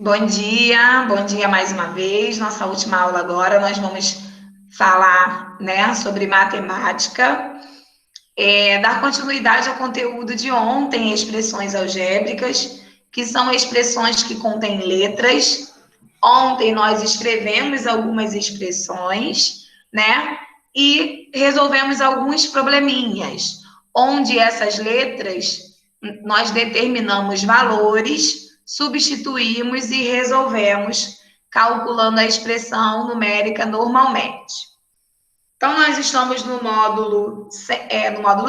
Bom dia mais uma vez. Nossa última aula agora, nós vamos falar, né, sobre matemática, dar continuidade ao conteúdo de ontem, expressões algébricas, que são expressões que contêm letras. Ontem nós escrevemos algumas expressões, né, e resolvemos alguns probleminhas, onde essas letras nós determinamos valores, substituímos e resolvemos calculando a expressão numérica normalmente. Então, nós estamos no módulo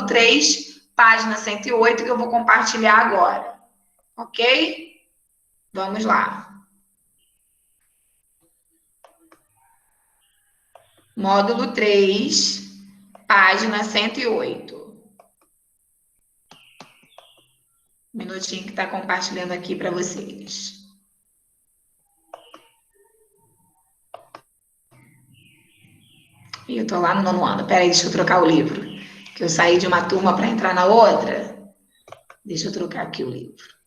3, página 108, que eu vou compartilhar agora. Ok? Vamos lá. Módulo 3, página 108. Um minutinho que está compartilhando aqui para vocês. E eu estou lá no nono ano. Peraí, deixa eu trocar o livro. Que eu saí de uma turma para entrar na outra. Deixa eu trocar aqui o livro.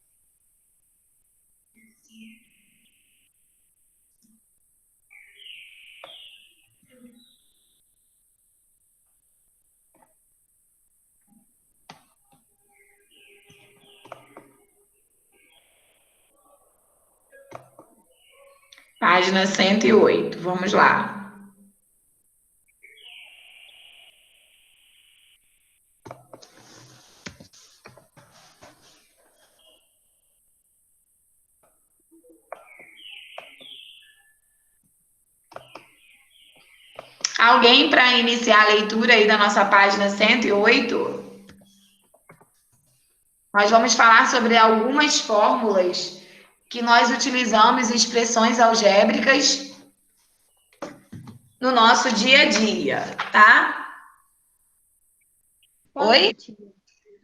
Página 108. Vamos lá. Alguém para iniciar a leitura aí da nossa página 108? Nós vamos falar sobre algumas fórmulas que nós utilizamos em expressões algébricas no nosso dia a dia, tá? Boa Oi? noite.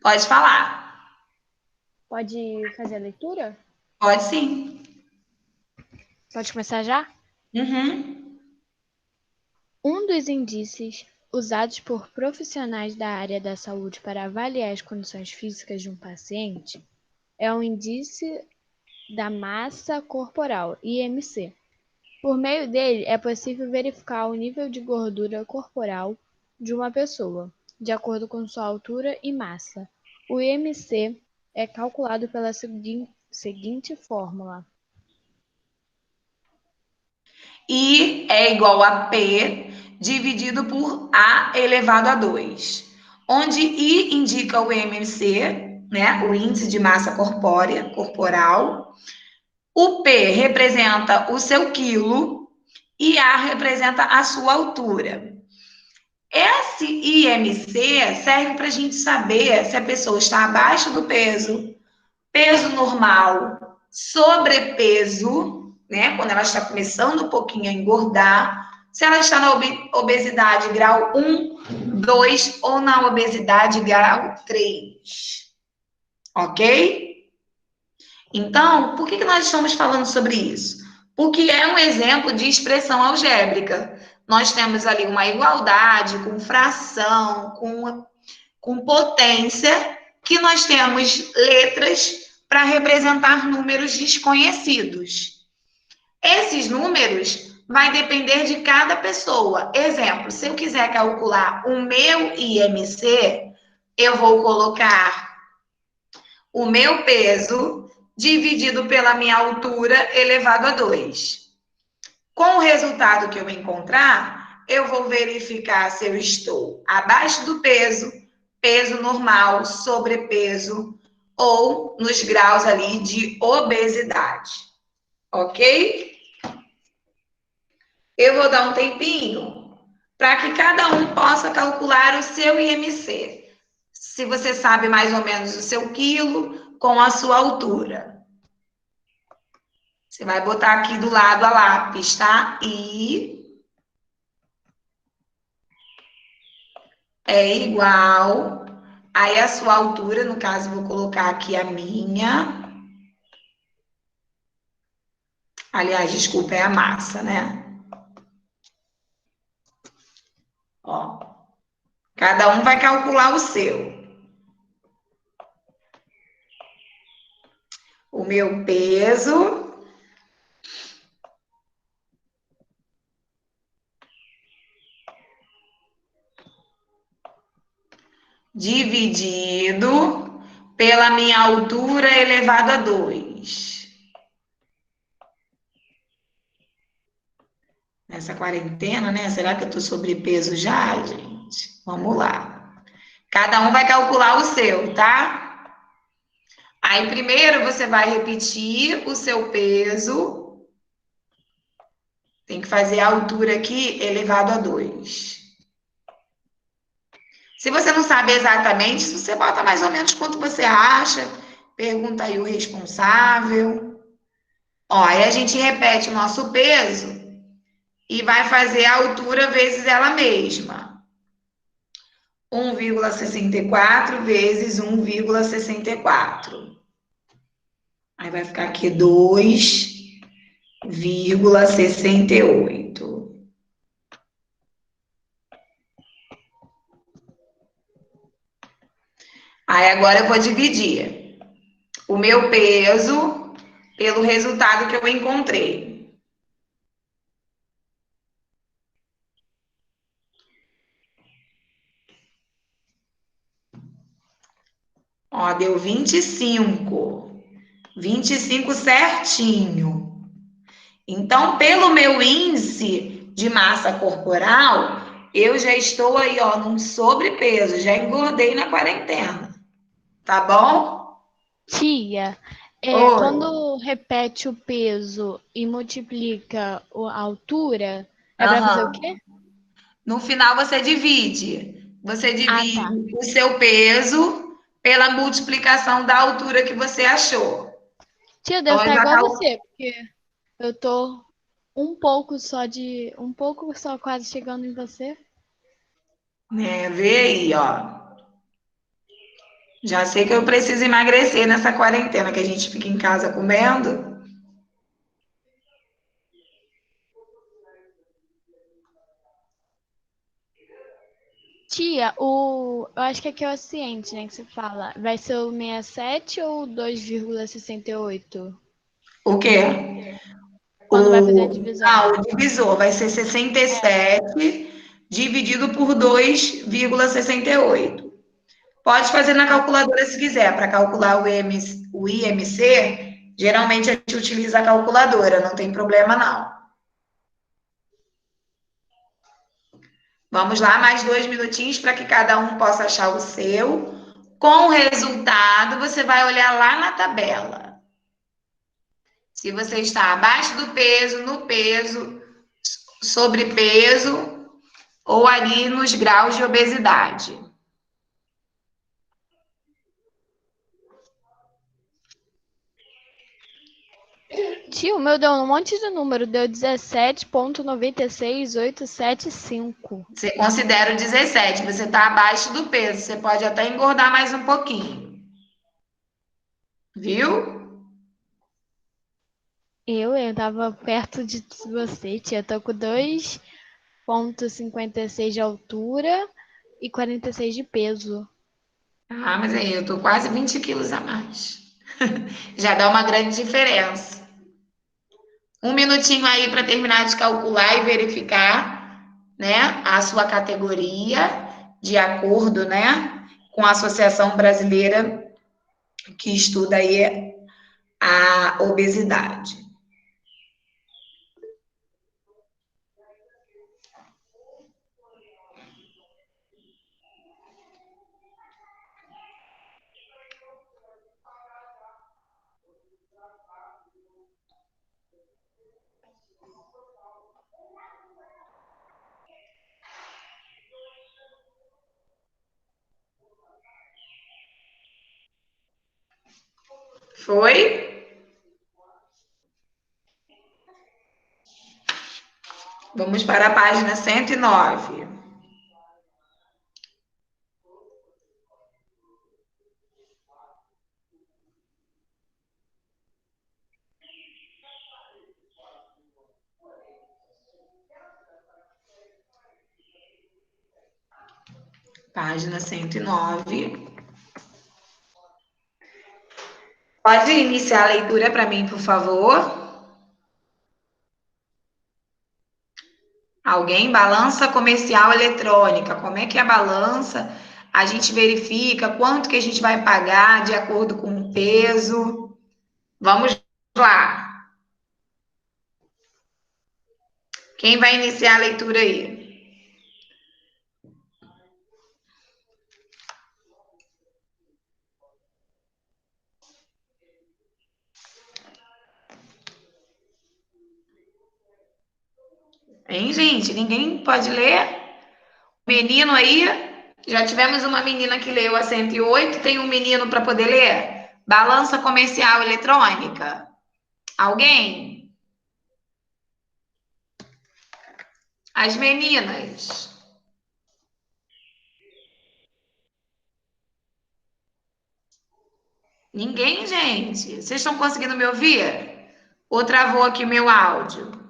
Pode falar. Pode fazer a leitura? Pode sim. Pode começar já? Uhum. Um dos índices usados por profissionais da área da saúde para avaliar as condições físicas de um paciente é o índice da massa corporal, IMC. Por meio dele, é possível verificar o nível de gordura corporal de uma pessoa, de acordo com sua altura e massa. O IMC é calculado pela seguinte fórmula. I é igual a P dividido por A elevado a 2, onde I indica o IMC, né, o índice de massa corporal, o P representa o seu quilo e A representa a sua altura. Esse IMC serve para a gente saber se a pessoa está abaixo do peso, peso normal, sobrepeso, né? Quando ela está começando um pouquinho a engordar, se ela está na obesidade grau 1, 2 ou na obesidade grau 3. Ok? Então, por que nós estamos falando sobre isso? Porque é um exemplo de expressão algébrica. Nós temos ali uma igualdade com fração, com potência, que nós temos letras para representar números desconhecidos. Esses números vai depender de cada pessoa. Exemplo, se eu quiser calcular o meu IMC, eu vou colocar o meu peso dividido pela minha altura elevado a 2. Com o resultado que eu encontrar, eu vou verificar se eu estou abaixo do peso, peso normal, sobrepeso ou nos graus ali de obesidade. Ok? Eu vou dar um tempinho para que cada um possa calcular o seu IMC. Se você sabe mais ou menos o seu quilo com a sua altura. Você vai botar aqui do lado a lápis, tá? I é igual. Aí a sua altura, no caso, vou colocar aqui a minha. Aliás, desculpa, é a massa, né? Ó. Cada um vai calcular o seu. O meu peso dividido pela minha altura elevado a 2. Nessa quarentena, né? Será que eu tô sobrepeso já, gente? Vamos lá. Cada um vai calcular o seu, tá? Aí primeiro você vai repetir o seu peso. Tem que fazer a altura aqui elevado a 2. Se você não sabe exatamente, você bota mais ou menos quanto você acha. Pergunta aí o responsável. Ó, aí a gente repete o nosso peso e vai fazer a altura vezes ela mesma. 1,64 vezes 1,64. Aí vai ficar aqui 2,68. Aí agora eu vou dividir o meu peso pelo resultado que eu encontrei. Ó, deu 25. 25 certinho. Então, pelo meu índice de massa corporal, eu já estou aí, ó, num sobrepeso, já engordei na quarentena. Tá bom? Tia, Oi. quando repete o peso e multiplica a altura, é para fazer o quê? Aham. No final você divide. Você Ah, tá. divide o seu peso pela multiplicação da altura que você achou. Tia, Então, deve eu estar já igual você, porque eu tô um pouco só quase chegando em você. né, vê aí, ó. Já sei que eu preciso emagrecer nessa quarentena que a gente fica em casa comendo. Tia, eu acho que aqui é o ciente, né, que você fala. Vai ser o 67 ou 2,68? O quê? Quando vai fazer a divisão. O divisor vai ser sessenta e É. sete dividido por 2,68. Pode fazer na Ah, tá. calculadora se quiser. Para calcular o IMC, geralmente a gente utiliza a calculadora, não tem problema não. Vamos lá, mais 2 minutinhos para que cada um possa achar o seu. Com o resultado, você vai olhar lá na tabela. Se você está abaixo do peso, no peso, sobrepeso ou ali nos graus de obesidade. Tio, o meu deu um monte de número. Deu 17,96875. Você considera o 17, você está abaixo do peso, você pode até engordar mais um pouquinho. Viu? Eu tava perto de você, tia. Tô com 2,56 de altura e 46 de peso. Ah, mas aí eu tô quase 20 quilos a mais. Já dá uma grande diferença. 1 minutinho aí para terminar de calcular e verificar, né, a sua categoria de acordo, né, com a Associação Brasileira que estuda aí a obesidade. Foi? Vamos para a página 109. Página 109. Pode iniciar a leitura para mim, por favor? Alguém? Balança comercial eletrônica. Como é que é a balança? A gente verifica quanto que a gente vai pagar de acordo com o peso. Vamos lá. Quem vai iniciar a leitura aí? Hein, gente? Ninguém pode ler? Menino aí? Já tivemos uma menina que leu a 108. Tem um menino para poder ler? Balança comercial eletrônica. Alguém? As meninas. Ninguém, gente? Vocês estão conseguindo me ouvir? Ou travou aqui meu áudio?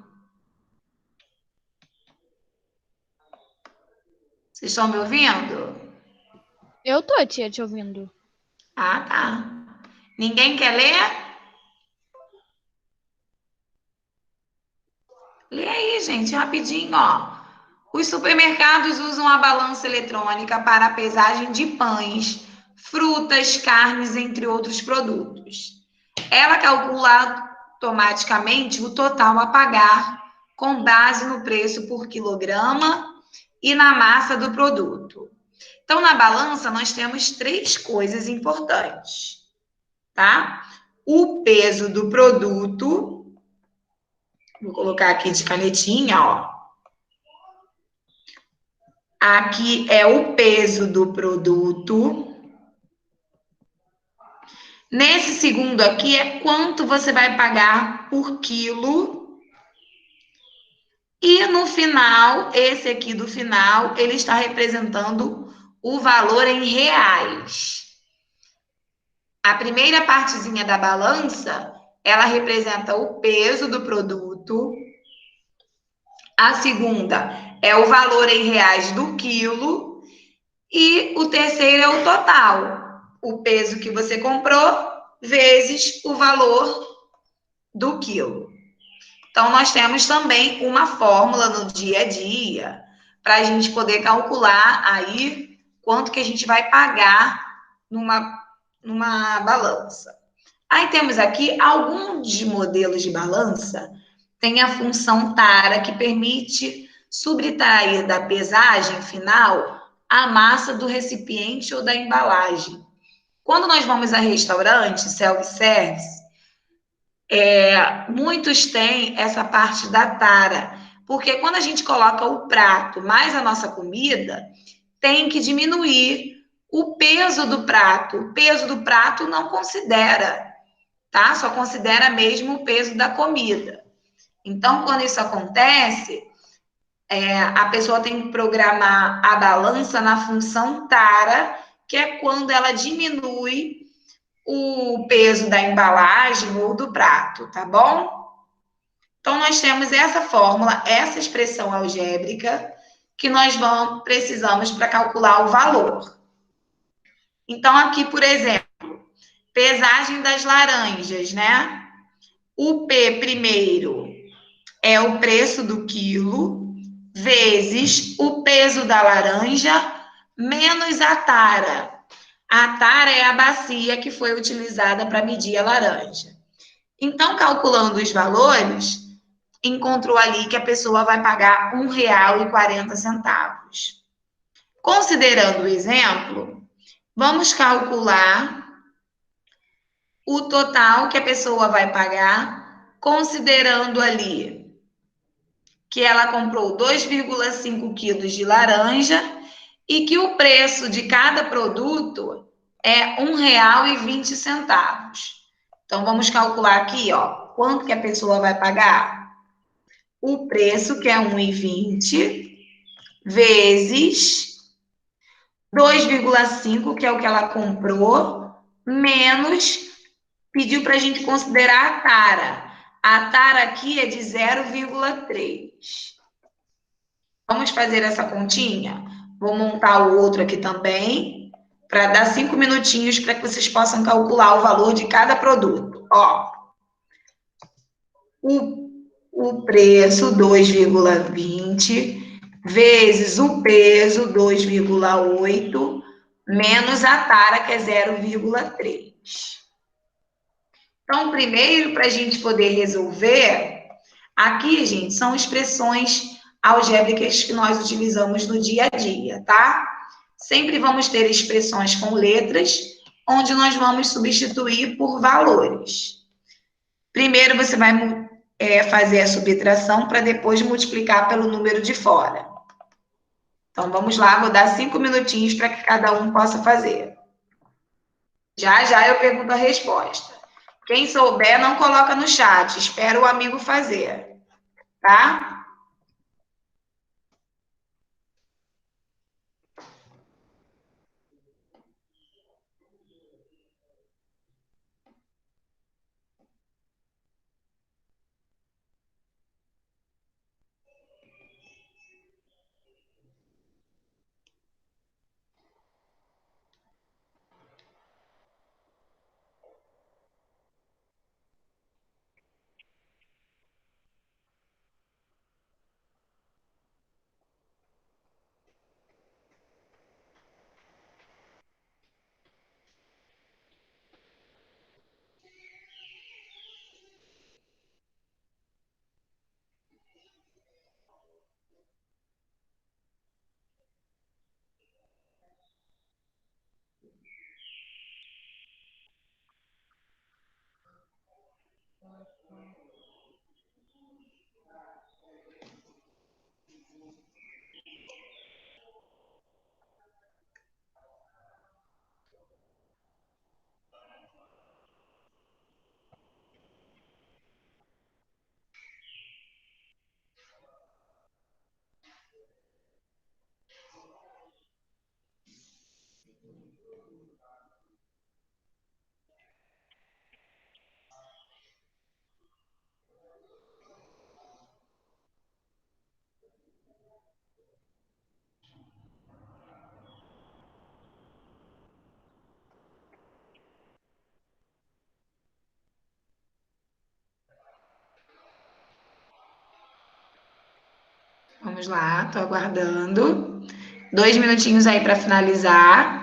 Vocês estão me ouvindo? Eu tô, tia, te ouvindo. Ah, tá. Ninguém quer ler? Lê aí, gente, rapidinho, ó. Os supermercados usam a balança eletrônica para a pesagem de pães, frutas, carnes, entre outros produtos. Ela calcula automaticamente o total a pagar com base no preço por quilograma e na massa do produto. Então, na balança, nós temos três coisas importantes, tá? O peso do produto, vou colocar aqui de canetinha, ó. Aqui é o peso do produto. Nesse segundo aqui é quanto você vai pagar por quilo. E no final, esse aqui do final, ele está representando o valor em reais. A primeira partezinha da balança, ela representa o peso do produto. A segunda é o valor em reais do quilo. E o terceiro é o total. O peso que você comprou vezes o valor do quilo. Então, nós temos também uma fórmula no dia a dia para a gente poder calcular aí quanto que a gente vai pagar numa balança. Aí temos aqui alguns modelos de balança. Tem a função tara, que permite subtrair da pesagem final a massa do recipiente ou da embalagem. Quando nós vamos a restaurante, self-service, muitos têm essa parte da tara, porque quando a gente coloca o prato mais a nossa comida, tem que diminuir o peso do prato. O peso do prato não considera, tá? Só considera mesmo o peso da comida. Então, quando isso acontece, a pessoa tem que programar a balança na função tara, que é quando ela diminui o peso da embalagem ou do prato, tá bom? Então, nós temos essa fórmula, essa expressão algébrica, que nós precisamos para calcular o valor. Então, aqui, por exemplo, pesagem das laranjas, né? O P primeiro é o preço do quilo, vezes o peso da laranja, menos a tara. A tara é a bacia que foi utilizada para medir a laranja. Então, calculando os valores, encontrou ali que a pessoa vai pagar R$ 1,40. Considerando o exemplo, vamos calcular o total que a pessoa vai pagar, considerando ali que ela comprou 2,5 quilos de laranja e que o preço de cada produto é R$ 1,20. Então, vamos calcular aqui, ó, quanto que a pessoa vai pagar? O preço, que é R$ 1,20, vezes 2,5, que é o que ela comprou, menos, pediu para a gente considerar a tara. A tara aqui é de 0,3. Vamos fazer essa continha? Vou montar o outro aqui também, para dar 5 minutinhos para que vocês possam calcular o valor de cada produto. Ó, o preço, 2,20, vezes o peso, 2,8, menos a tara, que é 0,3. Então, primeiro, para a gente poder resolver, aqui, gente, são expressões algébricas que nós utilizamos no dia a dia, tá? Sempre vamos ter expressões com letras, onde nós vamos substituir por valores. Primeiro, você vai fazer a subtração para depois multiplicar pelo número de fora. Então, vamos lá, vou dar 5 minutinhos para que cada um possa fazer. Já já eu pergunto a resposta. Quem souber, não coloca no chat, espera o amigo fazer, tá? Vamos lá, tô aguardando. 2 minutinhos aí para finalizar.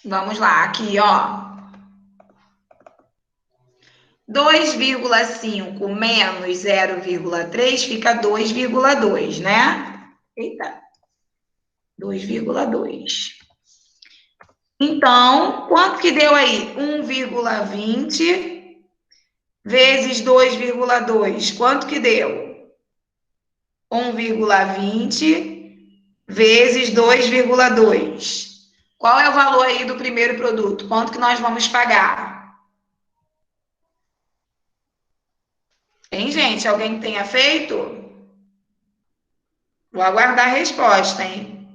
Vamos lá, aqui, ó. 2,5 menos 0,3 fica 2,2, né? Eita, 2,2. Então, quanto que deu aí? 1,20 vezes 2,2. Quanto que deu? 1,20 vezes 2,2. Qual é o valor aí do primeiro produto? Quanto que nós vamos pagar? Hein, gente? Alguém que tenha feito? Vou aguardar a resposta, hein?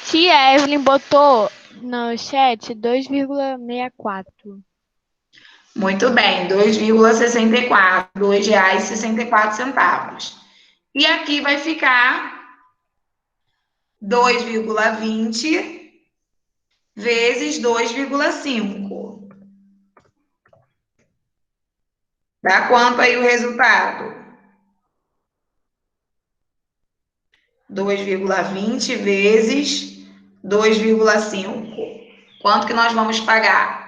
Tia Evelyn botou no chat 2,64. Muito bem, 2,64, R$ 2,64. E aqui vai ficar 2,20 vezes 2,5. Dá quanto aí o resultado? 2,20 vezes 2,5. Quanto que nós vamos pagar?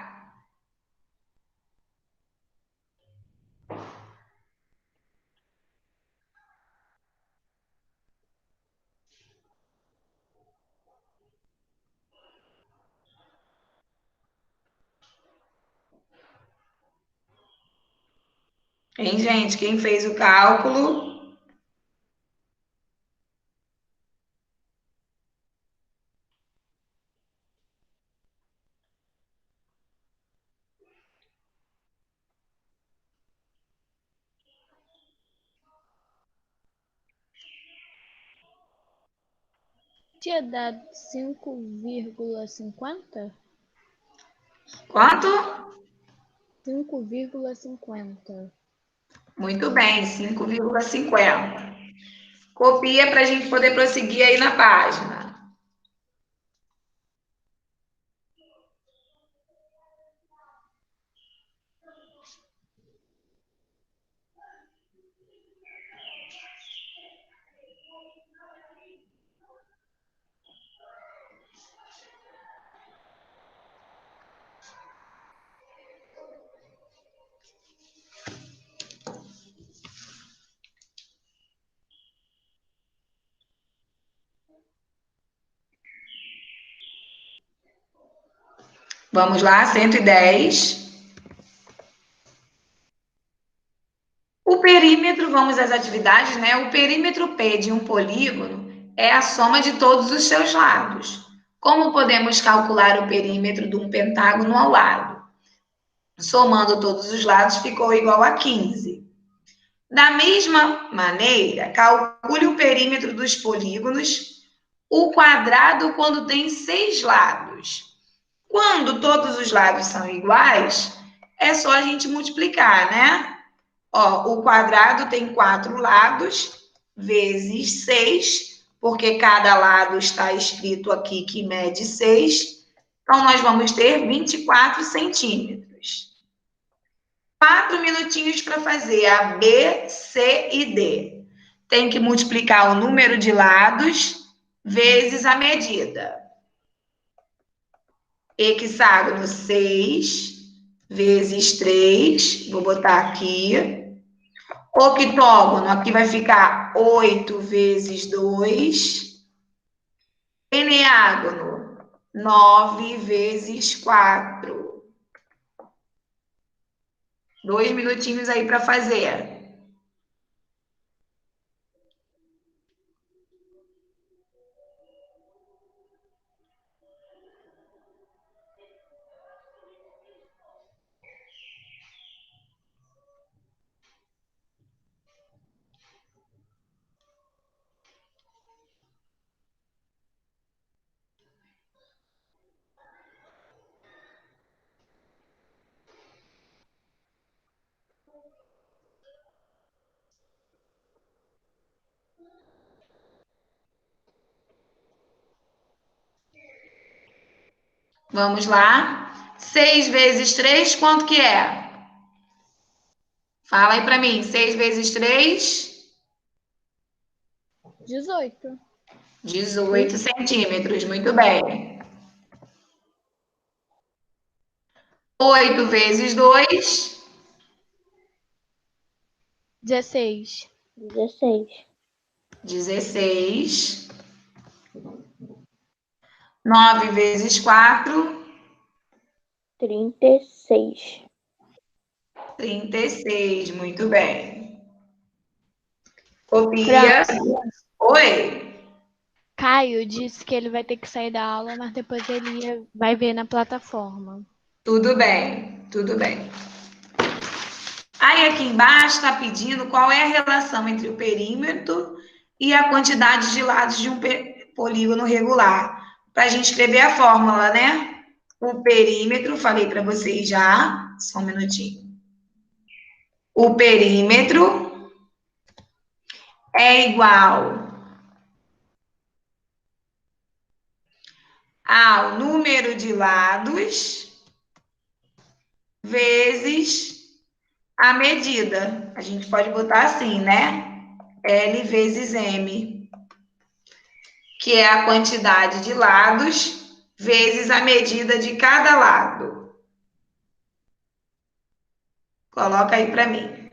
Hein, gente? Quem fez o cálculo? Tinha dado 5,50? Quanto? 5,50. Muito bem, 5,50. Copia para a gente poder prosseguir aí na página. Vamos lá, 110. O perímetro, vamos às atividades, né? O perímetro P de um polígono é a soma de todos os seus lados. Como podemos calcular o perímetro de um pentágono ao lado? Somando todos os lados ficou igual a 15. Da mesma maneira, calcule o perímetro dos polígonos, o quadrado quando tem 6 lados. Quando todos os lados são iguais, é só a gente multiplicar, né? Ó, o quadrado tem 4 lados, vezes 6, porque cada lado está escrito aqui que mede 6. Então, nós vamos ter 24 centímetros. 4 minutinhos para fazer a B, C e D. Tem que multiplicar o número de lados vezes a medida. Hexágono 6 vezes 3. Vou botar aqui. Octógono, aqui vai ficar 8 vezes 2. Eneágono, 9 vezes 4. 2 minutinhos aí para fazer. Vamos lá. 6 vezes 3, quanto que é? Fala aí para mim. 6 vezes 3, 18. 18 centímetros. Muito bem. 8 vezes 2, 16. 16. 16. 9 vezes 4, 36. 36. Muito bem. Copia. Próximo. Oi. Caio disse que ele vai ter que sair da aula, mas depois vai ver na plataforma. Tudo bem, tudo bem. Aí aqui embaixo está pedindo qual é a relação entre o perímetro e a quantidade de lados de um polígono regular. Para a gente escrever a fórmula, né? O perímetro, falei para vocês já, só um minutinho. O perímetro é igual ao número de lados vezes a medida. A gente pode botar assim, né? L vezes M, que é a quantidade de lados vezes a medida de cada lado. Coloca aí para mim.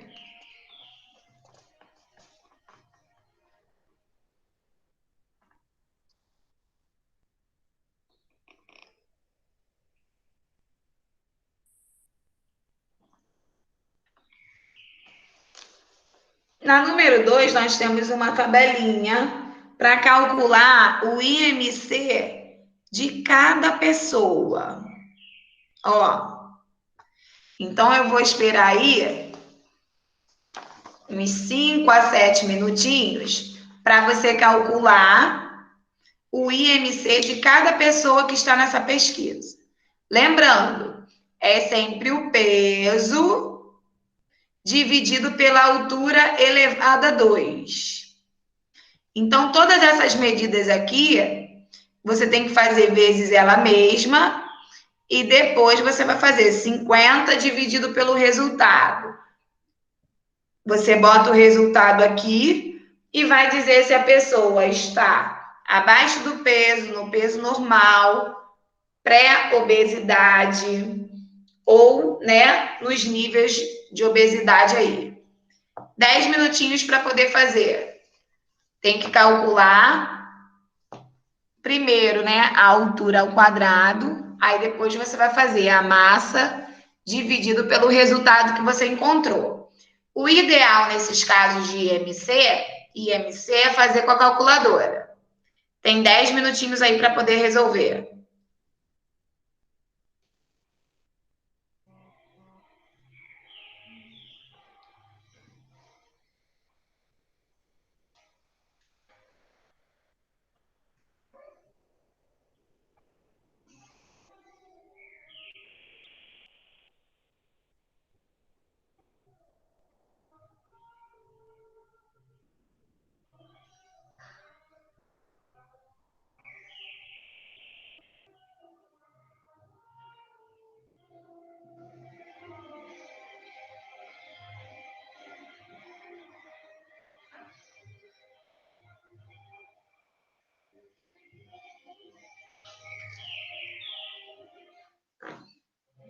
Na número 2, nós temos uma tabelinha para calcular o IMC de cada pessoa. Ó, então eu vou esperar aí uns 5 a 7 minutinhos para você calcular o IMC de cada pessoa que está nessa pesquisa. Lembrando, é sempre o peso dividido pela altura elevada a 2. Então, todas essas medidas aqui, você tem que fazer vezes ela mesma e depois você vai fazer 50 dividido pelo resultado. Você bota o resultado aqui e vai dizer se a pessoa está abaixo do peso, no peso normal, pré-obesidade ou, né, nos níveis de obesidade aí. 10 minutinhos para poder fazer. Tem que calcular primeiro, né, a altura ao quadrado, aí depois você vai fazer a massa dividido pelo resultado que você encontrou. O ideal nesses casos de IMC é fazer com a calculadora. Tem 10 minutinhos aí para poder resolver.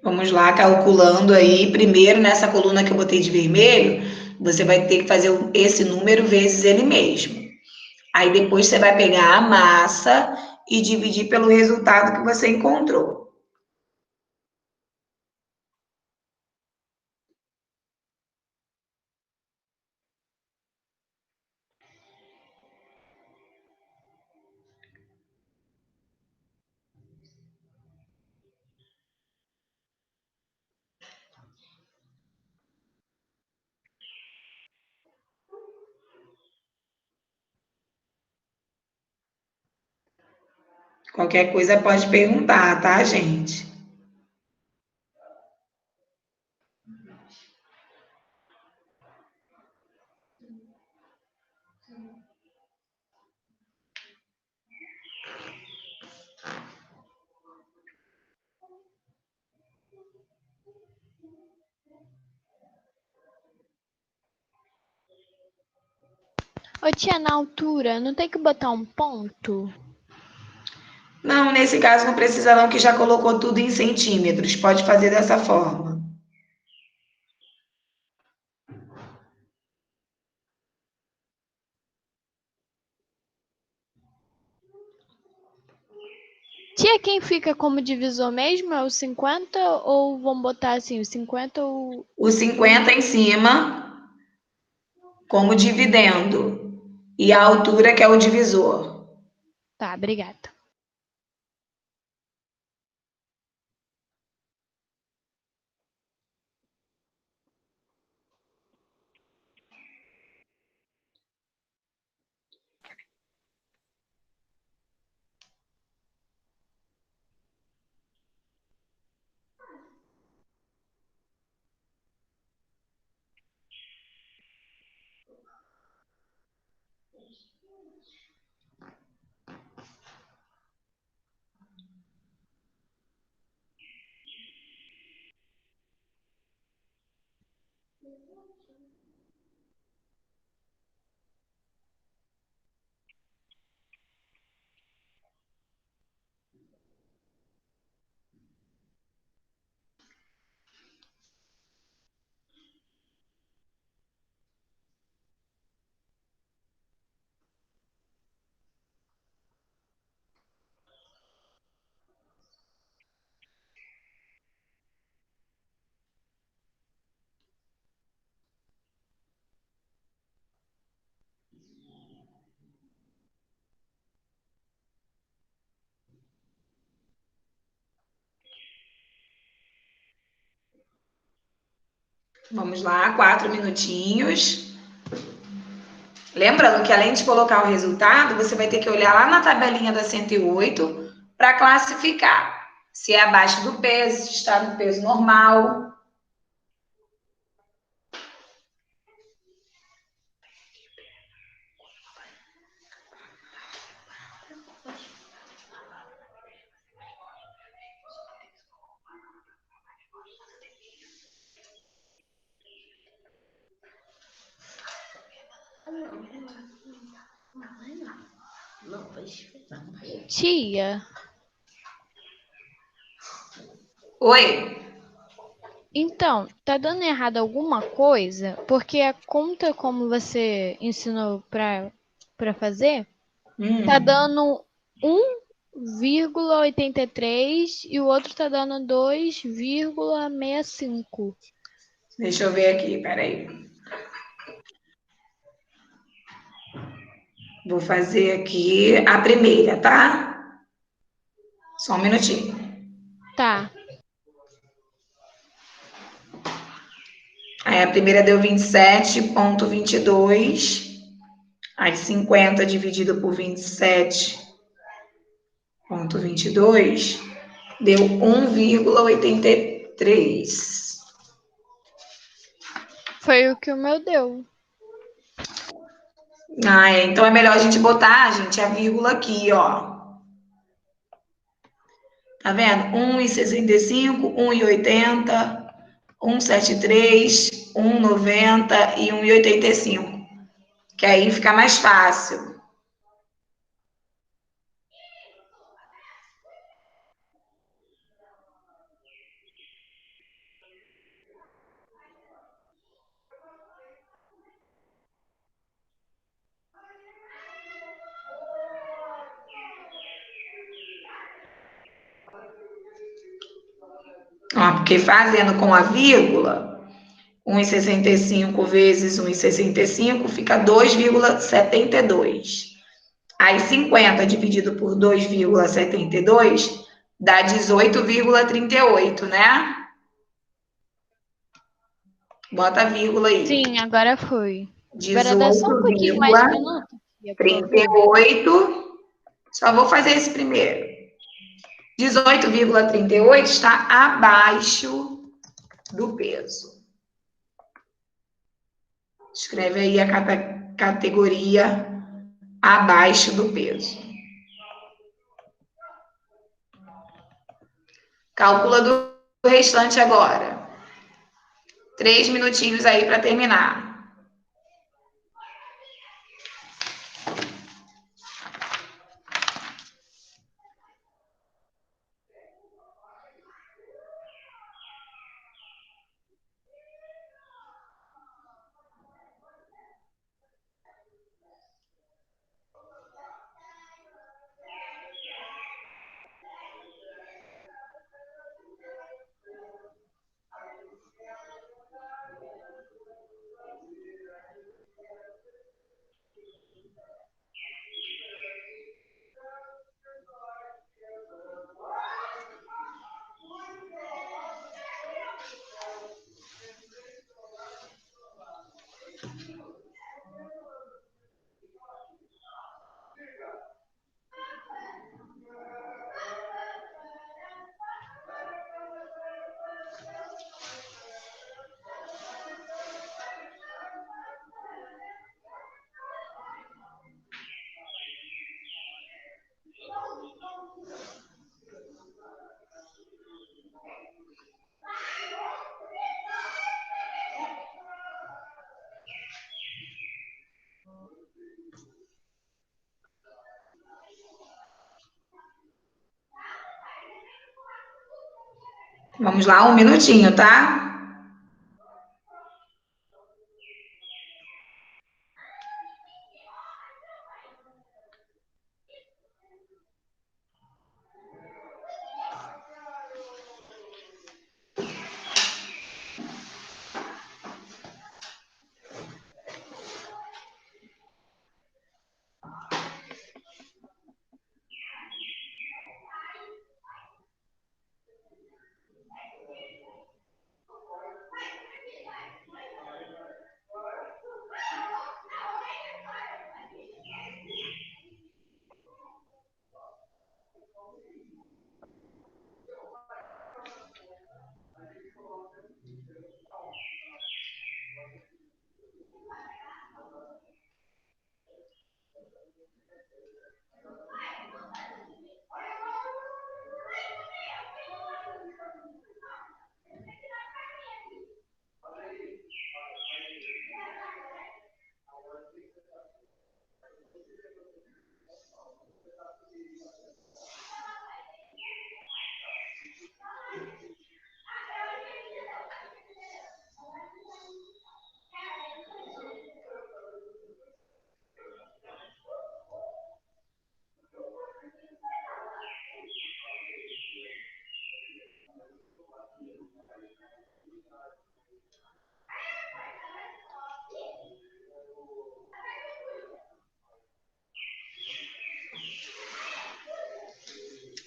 Vamos lá, calculando aí. Primeiro, nessa coluna que eu botei de vermelho, você vai ter que fazer esse número vezes ele mesmo. Aí depois você vai pegar a massa e dividir pelo resultado que você encontrou. Qualquer coisa pode perguntar, tá, gente? Ô tia, na altura, não tem que botar um ponto? Não, nesse caso não precisa não, que já colocou tudo em centímetros. Pode fazer dessa forma. Tia, quem fica como divisor mesmo é o 50 ou vamos botar assim, o 50 ou... O 50 em cima, como dividendo. E a altura, que é o divisor. Tá, obrigada. Vamos lá, 4 minutinhos. Lembrando que além de colocar o resultado, você vai ter que olhar lá na tabelinha da 108 para classificar se é abaixo do peso, se está no peso normal. Tia, Oi? então, tá dando errado alguma coisa? Porque a conta como você ensinou para fazer, tá Hum, dando 1,83 e o outro tá dando 2,65. deixa eu ver aqui, peraí. Vou fazer aqui a primeira, tá? Só um minutinho. Tá. Aí a primeira deu 27,22. Aí 50 dividido por 27,22 deu 1,83. Foi o que o meu deu. Ah, é. Então é melhor a gente botar, gente, a vírgula aqui, ó. Tá vendo? 1,65, 1,80, 1,73, 1,90 e 1,85. Que aí fica mais fácil. Ó, porque fazendo com a vírgula, 1,65 vezes 1,65 fica 2,72. Aí 50 dividido por 2,72 dá 18,38, né? Bota a vírgula aí. Sim, agora foi. Agora dá só um pouquinho mais de minuto, tia, por favor. 18,38. Só vou fazer esse primeiro. 18,38 está abaixo do peso. Escreve aí a categoria abaixo do peso. Calcula do restante agora. 3 minutinhos aí para terminar. Vamos lá, 1 minutinho, tá?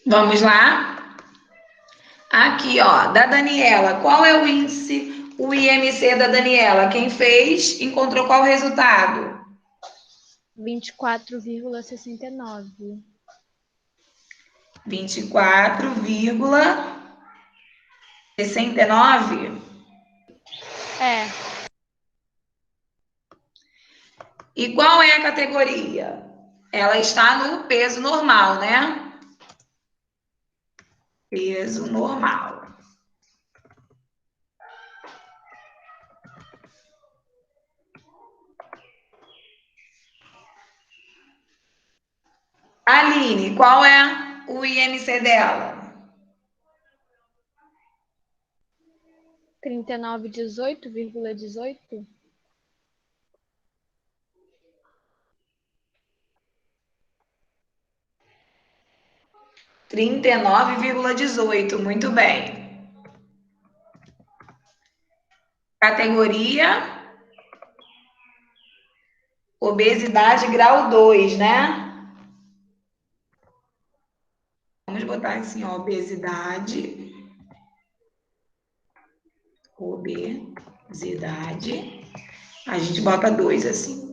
Vamos lá? Aqui, ó, da Daniela. Qual é o índice, o IMC da Daniela? Quem fez, encontrou qual resultado? 24,69. 24,69. É, E qual é a categoria? Ela está no peso normal, né? Peso normal. Aline, qual é o IMC dela? 39,18,18. 39,18. Muito bem. Categoria obesidade grau 2, né? Vamos botar assim, ó, obesidade. Obesidade. A gente bota 2 assim.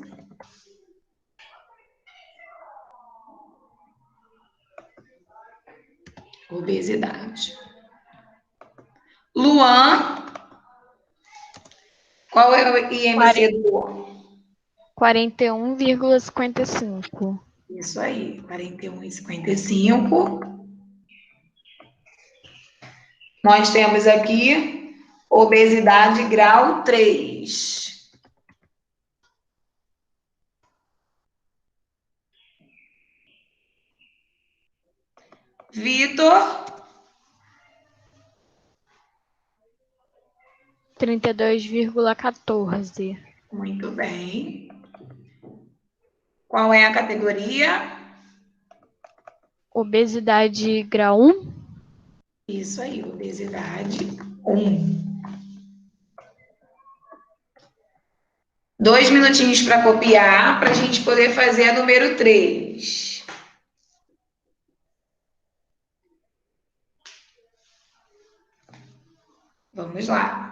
Obesidade. Luan, qual é o IMC do Luan? 41,55. Isso aí, 41,55. Nós temos aqui obesidade grau 3. Vitor, 32,14. muito bem. Qual é a categoria? Obesidade grau 1. Isso aí, obesidade 1. 2 minutinhos para copiar, para a gente poder fazer a número 3. Vamos lá.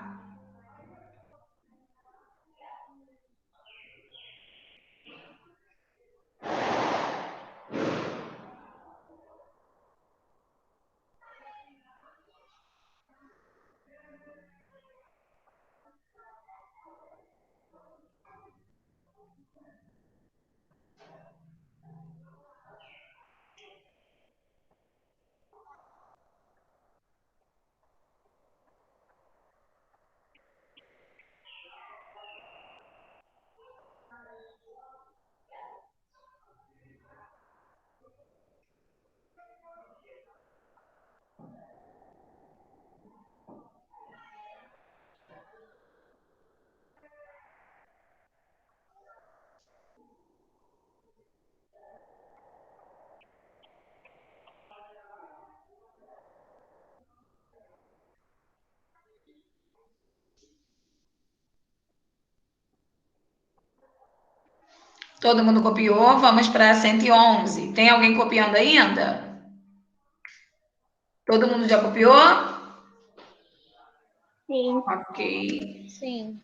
Todo mundo copiou, vamos para 111. Tem alguém copiando ainda? Todo mundo já copiou? Sim. Ok. Sim.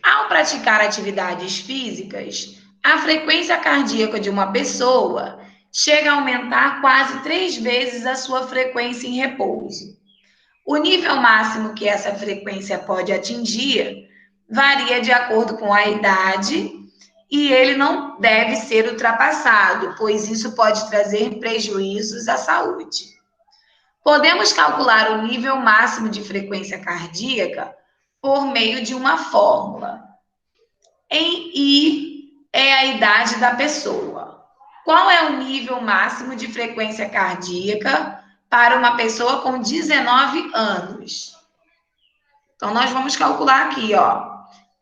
Ao praticar atividades físicas, a frequência cardíaca de uma pessoa chega a aumentar quase 3 vezes a sua frequência em repouso. O nível máximo que essa frequência pode atingir varia de acordo com a idade e ele não deve ser ultrapassado, pois isso pode trazer prejuízos à saúde. Podemos calcular o nível máximo de frequência cardíaca por meio de uma fórmula. Em I é a idade da pessoa. Qual é o nível máximo de frequência cardíaca para uma pessoa com 19 anos? Então, nós vamos calcular aqui, ó.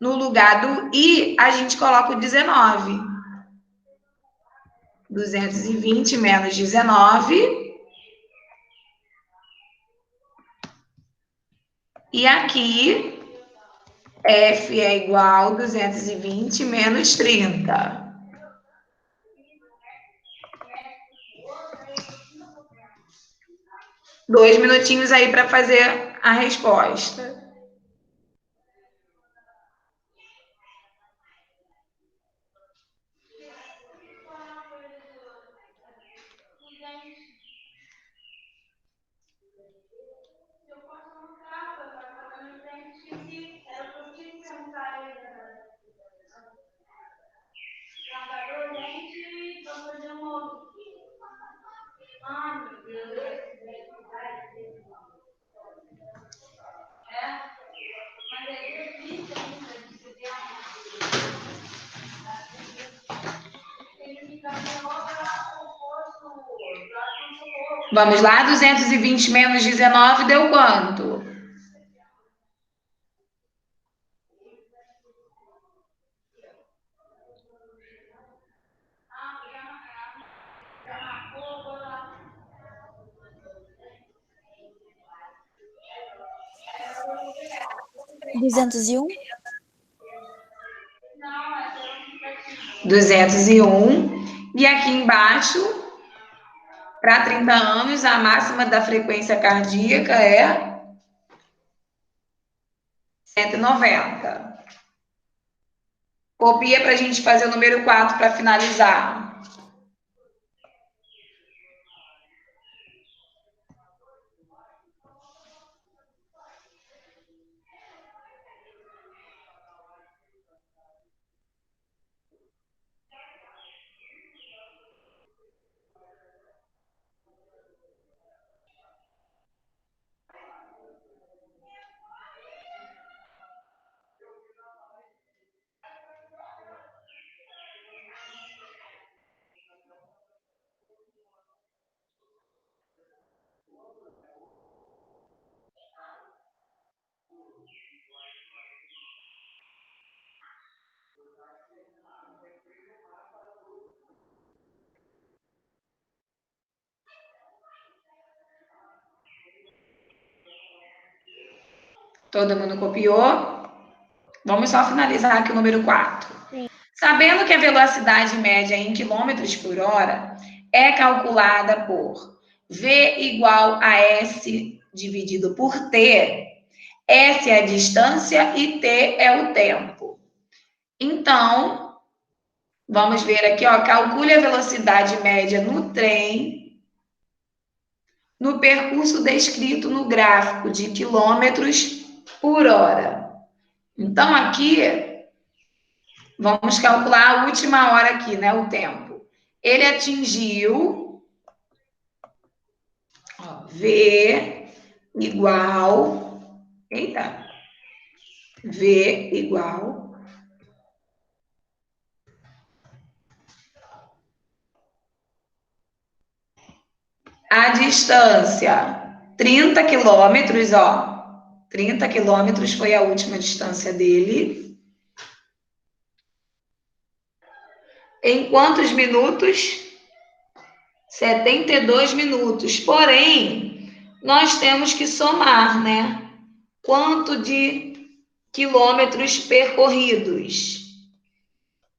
No lugar do I, a gente coloca o 19. 220 menos 19. E aqui, F é igual a 220 menos 30. 2 minutinhos aí para fazer a resposta. Vamos lá, 220 menos 19 deu quanto? Duzentos e um. 201. E aqui embaixo, para 30 anos, a máxima da frequência cardíaca é 190. Copia para a gente fazer o número 4 para finalizar. Todo mundo copiou? Vamos só finalizar aqui o número 4. Sim. Sabendo que a velocidade média em quilômetros por hora é calculada por V igual a S dividido por T, S é a distância e T é o tempo. Então, vamos ver aqui, ó, calcule a velocidade média no trem no percurso descrito no gráfico de quilômetros por hora. Então, aqui, vamos calcular a última hora aqui, né, o tempo. Ele atingiu, ó, V igual, eita, V igual a distância 30 quilômetros, ó. 30 quilômetros foi a última distância dele. Em quantos minutos? 72 minutos. Porém, nós temos que somar, né? Quanto de quilômetros percorridos?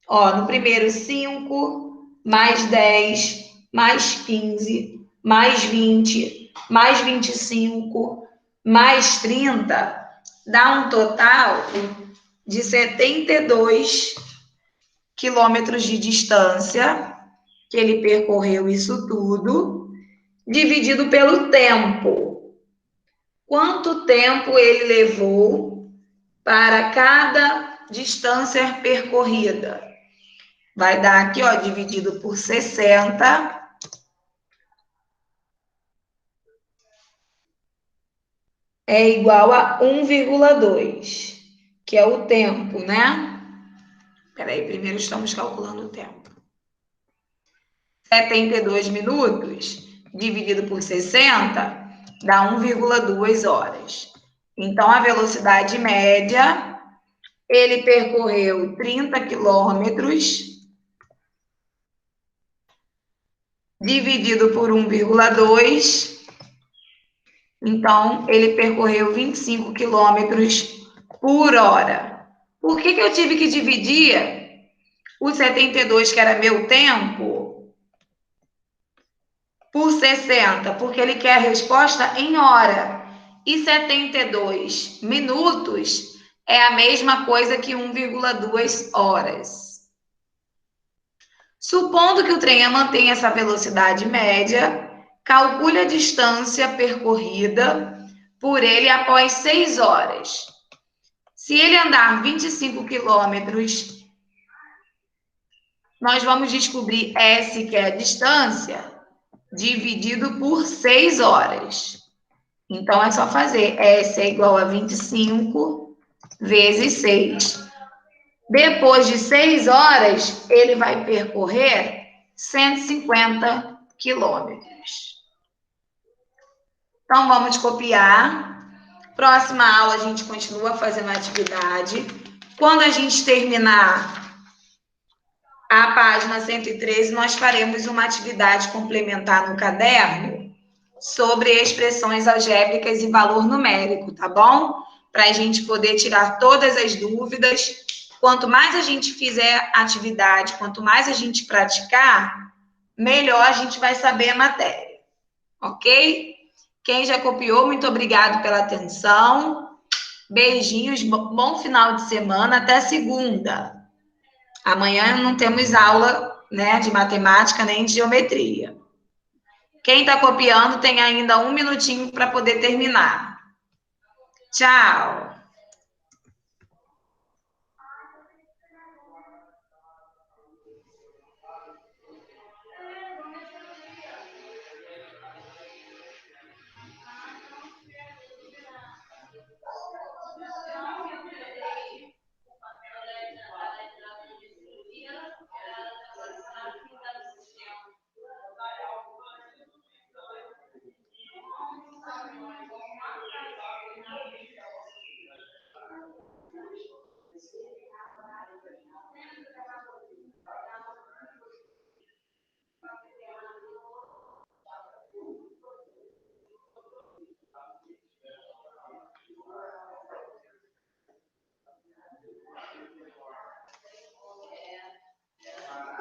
Ó, no primeiro 5, mais 10, mais 15, mais 20, mais 25, mais 30, dá um total de 72 quilômetros de distância, que ele percorreu isso tudo, dividido pelo tempo. Quanto tempo ele levou para cada distância percorrida? Vai dar aqui, ó, dividido por 60. É igual a 1,2, que é o tempo, né? Peraí, primeiro estamos calculando o tempo. 72 minutos dividido por 60 dá 1,2 horas. Então, a velocidade média, ele percorreu 30 quilômetros dividido por 1,2. Então, ele percorreu 25 quilômetros por hora. Por que eu tive que dividir o 72, que era meu tempo, por 60, porque ele quer a resposta em hora. E 72 minutos é a mesma coisa que 1,2 horas. Supondo que o trem mantenha essa velocidade média, calcule a distância percorrida por ele após 6 horas. Se ele andar 25 quilômetros, nós vamos descobrir S, que é a distância, dividido por 6 horas. Então, é só fazer S é igual a 25 vezes 6. Depois de 6 horas, ele vai percorrer 150 quilômetros. Então, vamos copiar. Próxima aula, a gente continua fazendo a atividade. Quando a gente terminar a página 113, nós faremos uma atividade complementar no caderno sobre expressões algébricas e valor numérico, tá bom? Para a gente poder tirar todas as dúvidas. Quanto mais a gente fizer atividade, quanto mais a gente praticar, melhor a gente vai saber a matéria, ok? Quem já copiou, muito obrigado pela atenção. Beijinhos, bom final de semana, até segunda. Amanhã não temos aula, né, de matemática nem de geometria. Quem está copiando tem ainda 1 minutinho para poder terminar. Tchau!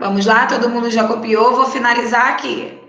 Vamos lá, todo mundo já copiou, vou finalizar aqui.